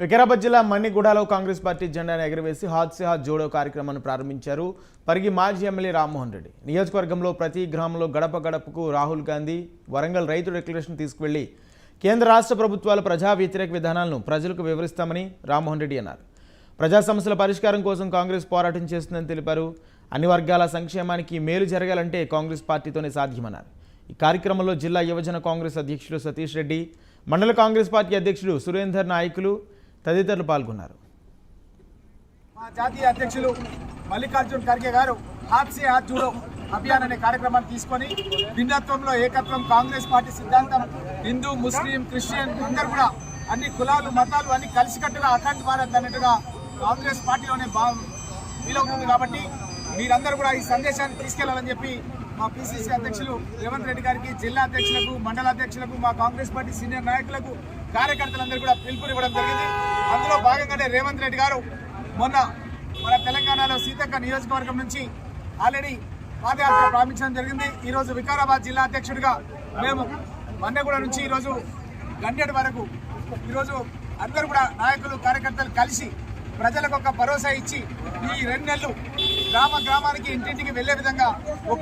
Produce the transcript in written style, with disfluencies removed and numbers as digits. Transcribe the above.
వికారాబాద్ జిల్లా మన్నిగూడలో కాంగ్రెస్ పార్టీ జెండాను ఎగురవేసి హాత్ సే హాత్ జోడో కార్యక్రమాన్ని ప్రారంభించారు. పరిగి మాజీ ఎమ్మెల్యే రామ్మోహన్ రెడ్డి నియోజకవర్గంలో ప్రతి గ్రామంలో గడప గడపకు రాహుల్ గాంధీ వరంగల్ రైతు డిక్లరేషన్ తీసుకువెళ్లి కేంద్ర రాష్ట్ర ప్రభుత్వాల ప్రజా వ్యతిరేక విధానాలను ప్రజలకు వివరిస్తామని రామ్మోహన్ రెడ్డి అన్నారు. ప్రజా సమస్యల పరిష్కారం కోసం కాంగ్రెస్ పోరాటం చేస్తుందని తెలిపారు. అన్ని వర్గాల సంక్షేమానికి మేలు జరగాలంటే కాంగ్రెస్ పార్టీతోనే సాధ్యమన్నారు. ఈ కార్యక్రమంలో జిల్లా యువజన కాంగ్రెస్ అధ్యక్షుడు సతీష్ రెడ్డి, మండల కాంగ్రెస్ పార్టీ అధ్యక్షుడు సురేందర్ నాయకులు తదితరులు పాల్గొన్నారు. మా జాతీయ అధ్యక్షులు మల్లికార్జున్ ఖర్గే గారు హాత్ సే హాత్ జోడో అభియాన్ అనే కార్యక్రమాన్ని తీసుకొని భిన్నత్వంలో ఏకత్వం కాంగ్రెస్ పార్టీ సిద్ధాంతం హిందూ, ముస్లిం, క్రిస్టియన్ అందరూ కూడా అన్ని కులాలు మతాలు అన్ని కలిసికట్టుగా అఖండ భారత్ అన్నట్టుగా కాంగ్రెస్ పార్టీలోనే వీలవుతుంది. కాబట్టి మీరందరూ కూడా ఈ సందేశాన్ని తీసుకెళ్లాలని చెప్పి మా పిసిసి అధ్యక్షులు రేవంత్ రెడ్డి గారికి, జిల్లా అధ్యక్షులకు, మండల అధ్యక్షులకు, మా కాంగ్రెస్ పార్టీ సీనియర్ నాయకులకు, కార్యకర్తలందరూ కూడా పిలుపునివ్వడం జరిగింది. అందులో భాగంగానే రేవంత్ రెడ్డి గారు మొన్న మన తెలంగాణలో సీతక్క నియోజకవర్గం నుంచి ఆల్రెడీ పాదయాత్ర ప్రారంభించడం జరిగింది. ఈరోజు వికారాబాద్ జిల్లా అధ్యక్షుడిగా మేము మన్నెగూడ నుంచి ఈరోజు గండెడ్ వరకు ఈరోజు అందరూ కూడా నాయకులు, కార్యకర్తలు కలిసి ప్రజలకు ఒక భరోసా ఇచ్చి ఈ 2 నెలలు గ్రామానికి ఇంటింటికి వెళ్లే విధంగా ఒక